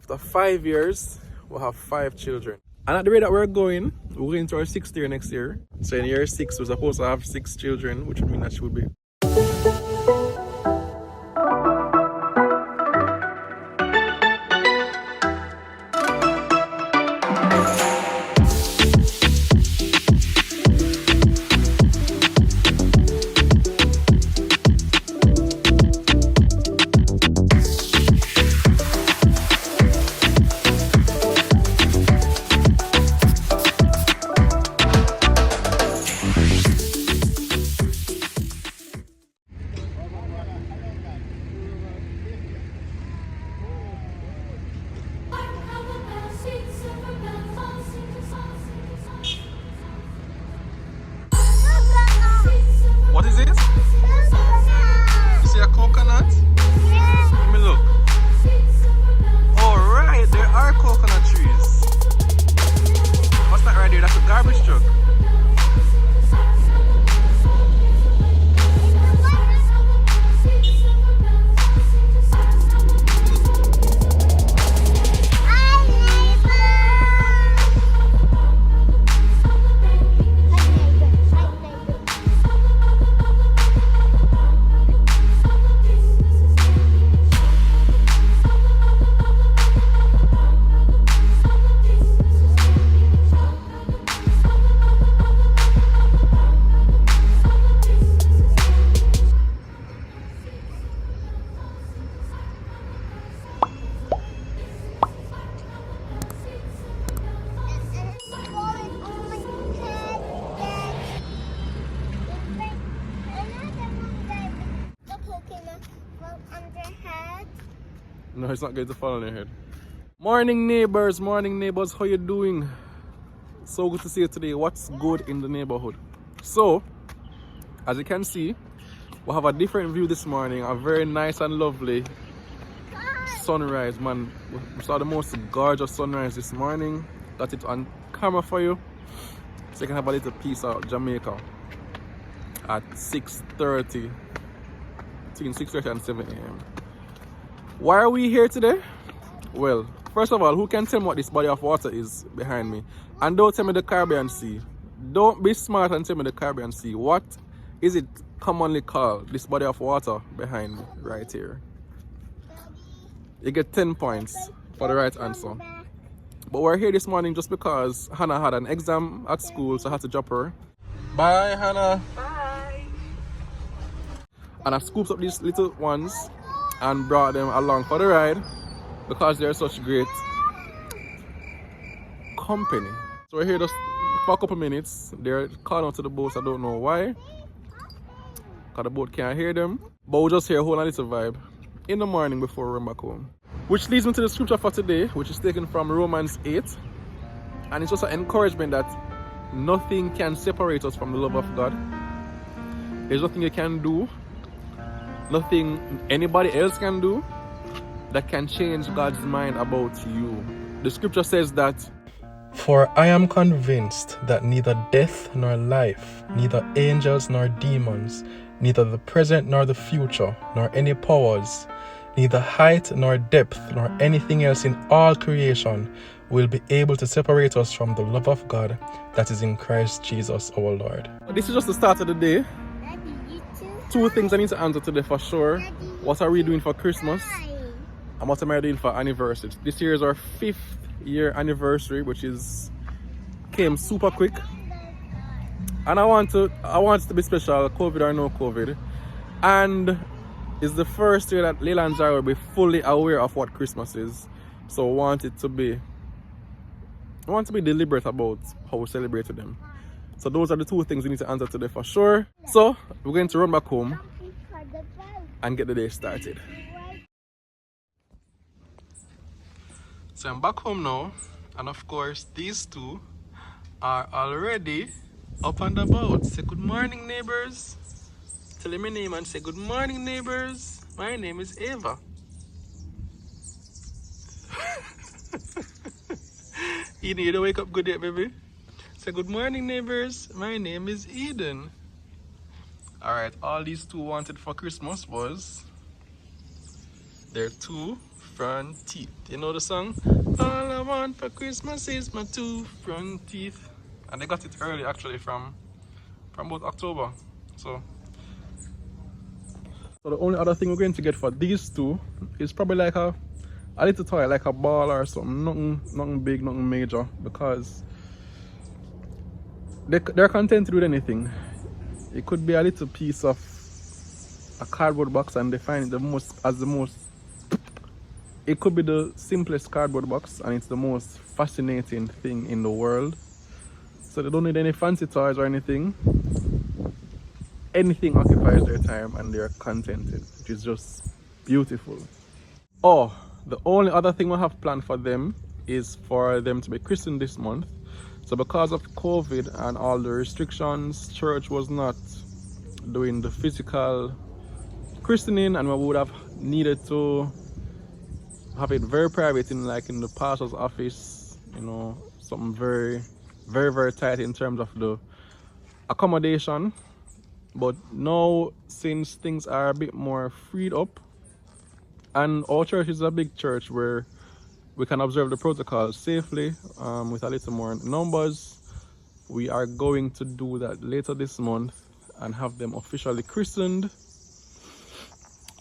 After 5 years, we'll have 5 children. And at the rate that we're going into our 6th year next year. So in year 6, we're supposed to have 6 children, which would mean that she would be. What is it? You see a coconut? Yeah. Let me look. Alright, there are coconut trees. What's that right there? That's a garbage truck. No, it's not going to fall on your head. Morning neighbors, how you doing? So good to see you today. What's good in the neighborhood? So, as you can see, we have a different view this morning. A very nice and lovely sunrise, man. We saw the most gorgeous sunrise this morning. Got it on camera for you, so you can have a little piece of Jamaica at 6:30, between 6:30 and 7 a.m. Why are we here today? Well, first of all, who can tell me what this body of water is behind me? And don't tell me the Caribbean Sea. Don't be smart and tell me the Caribbean Sea. What is it commonly called, this body of water behind me right here? You get 10 points for the right answer. But we're here this morning just because Hannah had an exam at school, so I had to drop her. Bye, Hannah. Bye. And I scooped up these little ones and brought them along for the ride because they're such great company. So we're here just for a couple minutes. They're calling out to the boats. I don't know why, because the boat can't hear them. But we're just here holding a little vibe in the morning before we run back home. Which leads me to the scripture for today, which is taken from Romans 8. And it's just an encouragement that nothing can separate us from the love of God. There's nothing you can do, nothing anybody else can do that can change God's mind about you. The scripture says that, "For I am convinced that neither death nor life, neither angels nor demons, neither the present nor the future, nor any powers, neither height nor depth, nor anything else in all creation will be able to separate us from the love of God that is in Christ Jesus our Lord." This is just the start of the day. Two things I need to answer today for sure. What are we doing for Christmas? And what am I doing for anniversary? This year is our 5th year anniversary, which came super quick. And I want it to be special, COVID or no COVID. And it's the first year that Leila and Zahra will be fully aware of what Christmas is. So I want to be deliberate about how we celebrate with them. So those are the two things we need to answer today for sure. So we're going to run back home and get the day started. So I'm back home now, and of course these two are already up and about. Say good morning, neighbors. Tell them my name and say good morning, neighbors. My name is Ava. You need to wake up good yet, baby? Say good morning, neighbors. My name is Eden. Alright, all these two wanted for Christmas was their 2 front teeth. You know the song? All I want for Christmas is my 2 front teeth. And they got it early actually from about October. So the only other thing we're going to get for these two is probably like a little toy, like a ball or something. Nothing big, nothing major, because they're content to do anything. It could be a little piece of a cardboard box and they find it the most. It could be the simplest cardboard box and it's the most fascinating thing in the world. So they don't need any fancy toys or anything. Anything occupies their time and they're contented, which is just beautiful. Oh, the only other thing we have planned for them is for them to be christened this month. So because of COVID and all the restrictions, church was not doing the physical christening, and we would have needed to have it very private in the pastor's office, you know, something very, very, very tight in terms of the accommodation. But now, since things are a bit more freed up, and our church is a big church where we can observe the protocols safely with a little more numbers, we are going to do that later this month and have them officially christened.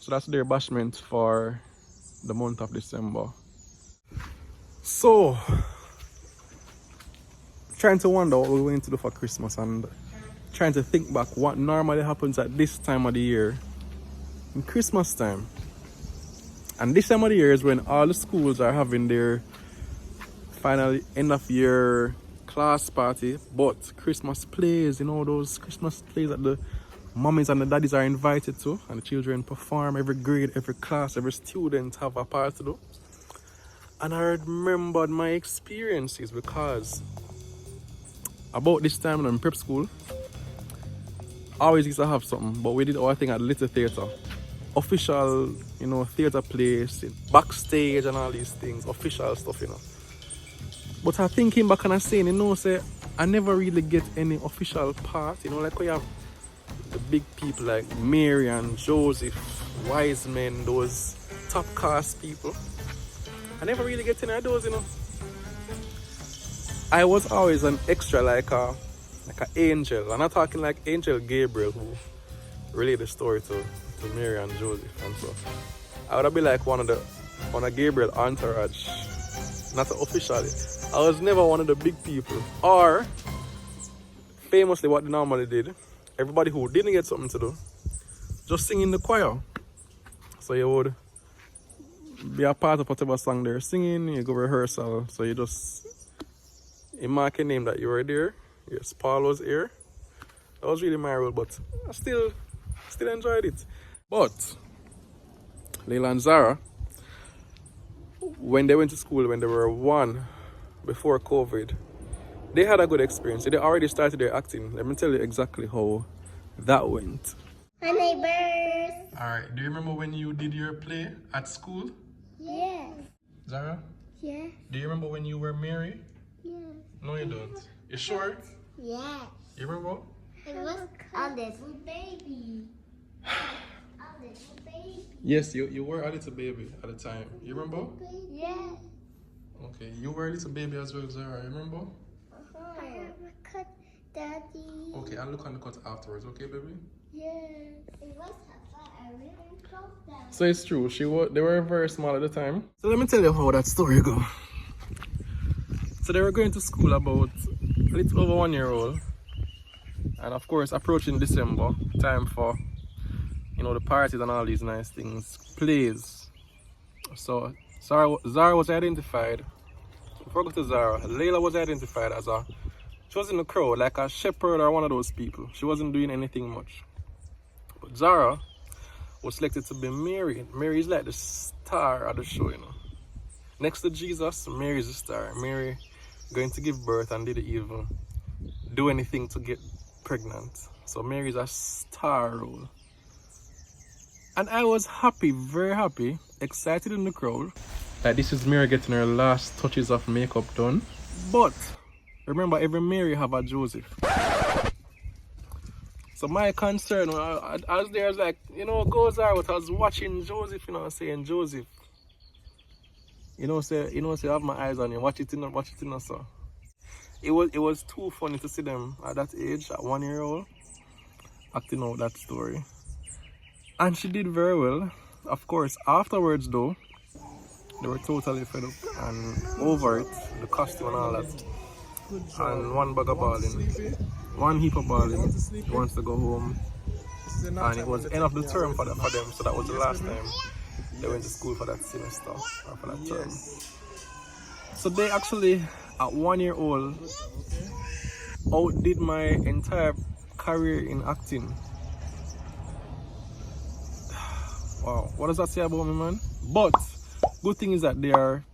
So that's their bashment for the month of December. So, trying to wonder what we're going to do for Christmas and trying to think back what normally happens at this time of the year, in Christmas time. And this time of the year is when all the schools are having their final end of year class party, but Christmas plays, you know, those Christmas plays that the mommies and the daddies are invited to, and the children perform. Every grade, every class, every student have a part to do. And I remembered my experiences because about this time when I'm in prep school, I always used to have something, but we did our thing at the little theatre. Official, you know, theatre place, backstage and all these things, official stuff, you know. But I'm thinking back and I'm saying, you know, say, I never really get any official part, you know, like we have the big people like Mary and Joseph, wise men, those top class people. I never really get any of those, you know. I was always an extra, like an angel. I'm not talking like Angel Gabriel, who relayed the story to Mary and Joseph and so. I would have been like one of Gabriel entourage, not officially. I was never one of the big people. Or famously, what they normally did, everybody who didn't get something to do, just sing in the choir. So you would be a part of whatever song they're singing, you go rehearsal. So you mark your name that you were there. Yes, Paul was here. That was really my role, but I still enjoyed it. But Leila and Zahra, when they went to school, when they were 1 before COVID, they had a good experience. They already started their acting. Let me tell you exactly how that went. Hi, neighbors. Alright, do you remember when you did your play at school? Yes. Zahra? Yes. Do you remember when you were Mary? Yes. No, you don't. You sure? Yes. You remember? It was a little baby. A little baby. Yes, you were a little baby at the time. You remember? Yes. Okay, you were a little baby as well, Zahra. You remember? I have a cut, Daddy. Okay, I'll look on the cut afterwards. Okay, baby? Yes. It was a really close down. So it's true. They were very small at the time. So let me tell you how that story go. So they were going to school about a little over 1 year old, and of course approaching December, time for, you know, the parties and all these nice things, plays. So Zahra was identified. Before I go to Zahra, Leila was identified as she was in the crowd like a shepherd or one of those people. She wasn't doing anything much. But Zahra was selected to be Mary. Mary is like the star of the show, you know. Next to Jesus, Mary is the star. Mary going to give birth and didn't even do anything to get pregnant. So Mary is a star role. And I was happy, very happy, excited in the crowd that this is Mary getting her last touches of makeup done. But remember, every Mary have a Joseph. So my concern, I was there, I was like, you know, goes out, I was watching Joseph, you know, saying, Joseph, say I have my eyes on you. Watch it in so. It was too funny to see them at that age, at 1 year old, acting out that story. And she did very well. Of course, afterwards though, they were totally fed up and over it, the costume and all that. And one bag of balling, one heap of balling. He wants to go home. And it was the end of the term for them, so that was the last time they went to school for that semester or for that term. So they actually, at 1 year old, outdid my entire career in acting. Wow, what does that say about me, man? But good thing is that they're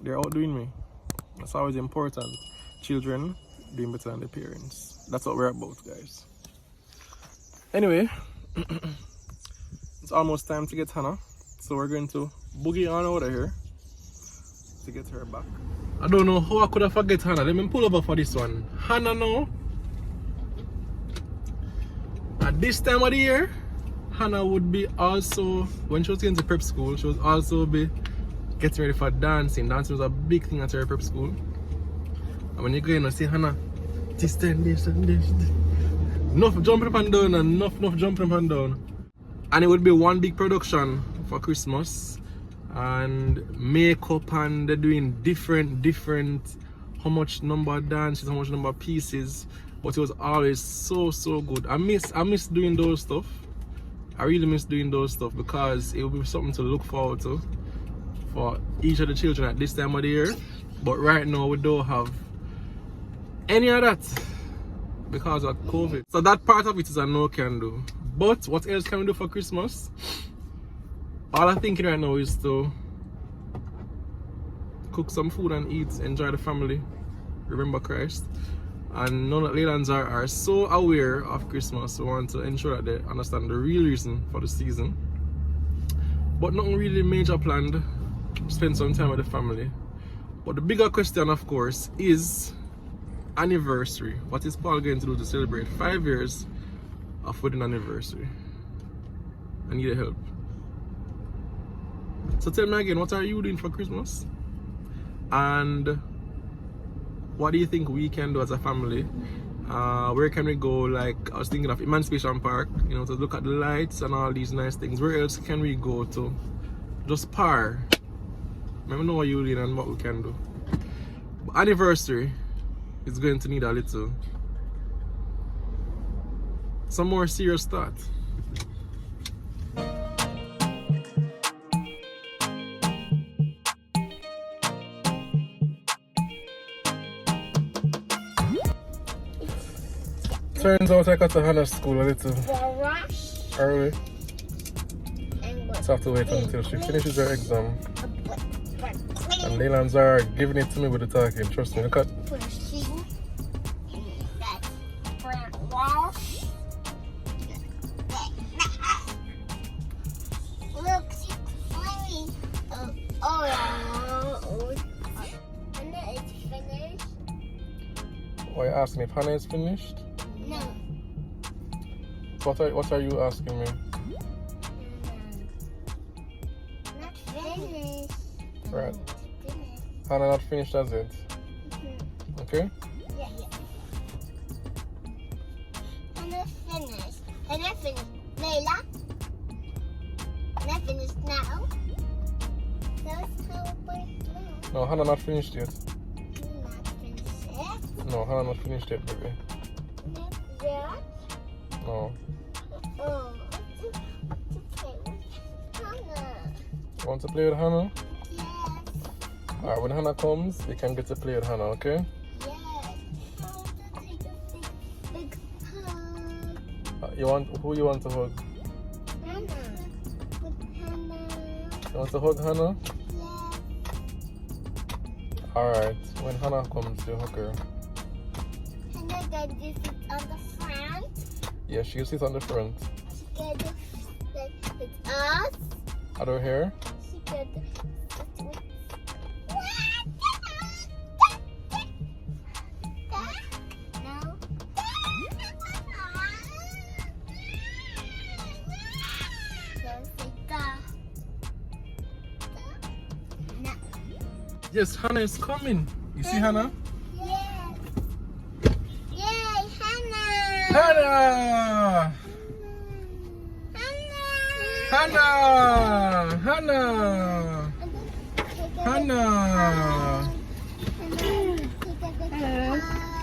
outdoing me. That's always important. Children doing better than their parents. That's what we're about, guys. Anyway, it's almost time to get Hannah, so we're going to boogie on over here to get her back. I don't know how I could have forget Hannah. Let me pull over for this one. Hannah now, at this time of the year, Hannah would be also, when she was going to prep school, she was also be getting ready for dancing. Dancing was a big thing at her prep school. And when you go in and see Hannah, this time, this. Enough jumping up and down and enough jumping up and down. And it would be one big production for Christmas. And makeup, and they're doing different, how much number of dances, how much number of pieces. But it was always so good. I miss doing those stuff. I really miss doing those stuff because it would be something to look forward to for each of the children at this time of the year. But right now we don't have any of that because of COVID. So that part of it is a no can do. But what else can we do for Christmas? All I'm thinking right now is to cook some food and eat, enjoy the family, remember Christ. And now that Leila and Zahra are so aware of Christmas, we want to ensure that they understand the real reason for the season. But nothing really major planned. Spend some time with the family. But the bigger question, of course, is anniversary. What is Paul going to do to celebrate 5 years of wedding anniversary? I need help. So tell me again, what are you doing for Christmas? And what do you think we can do as a family? Where can we go? Like, I was thinking of Emancipation Park, you know, to look at the lights and all these nice things. Where else can we go to just par? Let me know what you're doing and what we can do. But anniversary is going to need a little, some more serious thought. Turns out I got to Hannah's school a little early. So I have to wait until she finishes her exam. And Leila and Zahra are giving it to me with the talking. Trust me, look at. Why you asking if Hannah is finished? No. What are you asking me? Not finished. Right. Hannah not finished as it? Okay? Yeah. Hannah finished. Hannah finished. Leila? Hannah finished now? That's how it No, Hannah not finished yet. Not finished yet? No, Hannah not finished yet, baby. Not yet? No. Oh, to play with Hannah. You want to play with Hannah? Yes. Alright, when Hannah comes, you can get to play with Hannah, okay? Yes. I want to take a big hug. Who you want to hug? Hannah. With Hannah. You want to hug Hannah? Yes. Alright, when Hannah comes, you hug her. Hannah got this on the front. Yeah, she'll sit on the front. She got this with us. At her hair? She got this with no. Don't say da. No. Yes, Hannah is coming. You see Hannah? Yes. Yay, Hannah. Hannah! Hannah. Hannah! Hannah! Hannah!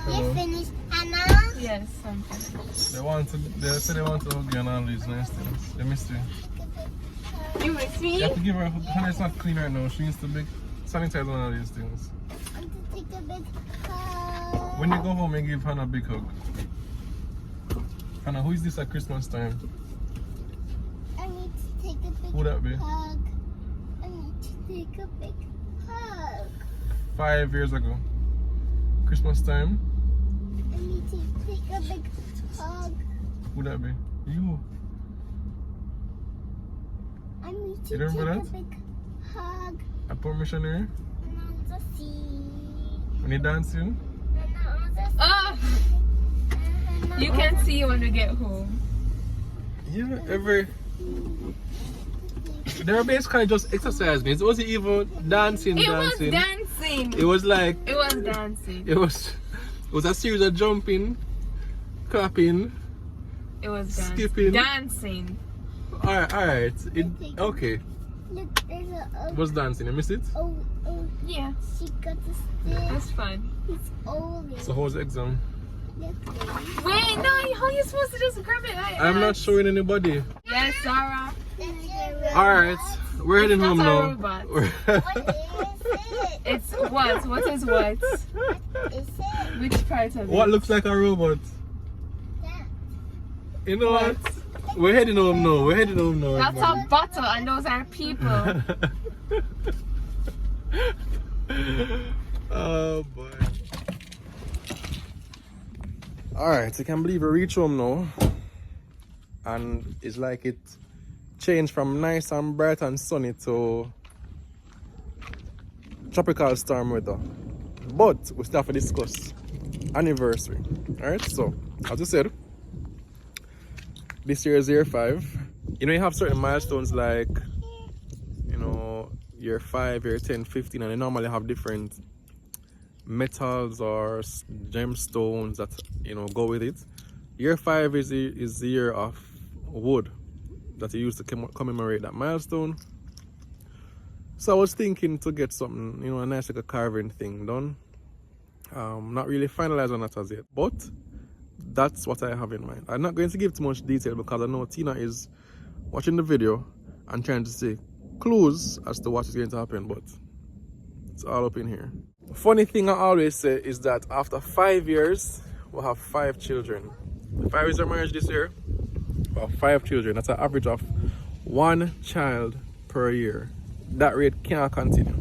You finished, Hannah? Yes, I'm finished. They say they want to hug you and all these nice things. They missed you. You miss me? You have to give her a hug. Hannah's not clean right now. She needs to be sanitize on all these things. I want to take a big hug. When you go home and give Hannah a big hug. Hannah, who is this at Christmas time? I need to take a big Who that be? hug. I need to take a big hug. 5 years ago. Christmas time. I need to take a big hug. Who that be? You. I need to You take remember a that? big hug. A poor missionary. And on the sea. When you dancing. And on the sea. Oh, And you on can the see when we get home. Yeah, they were basically just exercising. It wasn't even dancing. It was dancing. dancing. It was like It was dancing. it was a series of jumping, clapping. It was dancing. Skipping. Dancing. Alright. Okay. Look, there's a It was dancing. You missed it? oh, Yeah, she got the stick. that's fun. It's old. So how was the exam? Look, Wait, no, how are you supposed to just grab it like I'm that? not showing anybody. Yes, Zahra. that's your Alright. We're heading It's home not a now. robot. What is it? It's what? What is what? Is it? Which part of What it? looks like a robot? That. You know what? We're heading home now. We're heading home now. That's a bottle and those are people. Oh boy. Alright, I can believe we reach home now. And it's like it changed from nice and bright and sunny to tropical storm weather. But we still have to discuss anniversary. Alright, so as I said, this year is year 5. You know, you have certain milestones like, you know, year 5, year 10, 15, and they normally have different metals or gemstones that, you know, go with it. Year 5 is the year of wood that you use to commemorate that milestone. So I was thinking to get something, you know, a nice like a carving thing done. Not really finalized on that as yet, but that's what I have in mind. I'm not going to give too much detail because I know Tina is watching the video and trying to see clues as to what is going to happen, but it's all up in here. Funny thing I always say is that after 5 years, we'll have 5 children. 5 years of marriage this year, we'll have 5 children. That's an average of 1 child per year. That rate can't continue.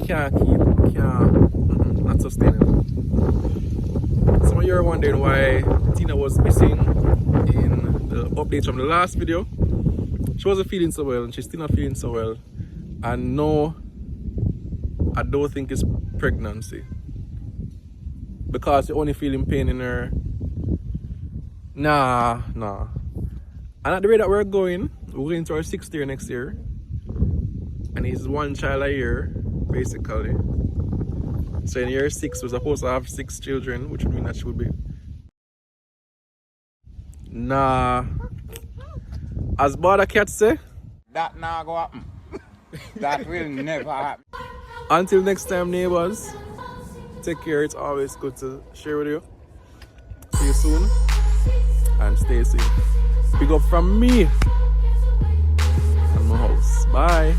Can't keep, not sustainable. Some of you are wondering why Tina was missing in the updates from the last video. She wasn't feeling so well and she's still not feeling so well. And no, I don't think it's pregnancy. Because you're only feeling pain in her. Nah. And at the rate that we're going into our 6th year next year. And it's 1 child a year, basically. So in year 6, we're supposed to have 6 children, which would mean that she would be. Nah. As Border Cat say, that now go happen. That will never happen. until next time, neighbors, take care. It's always good to share with you. See you soon and stay safe. Big up from me and my house. Bye.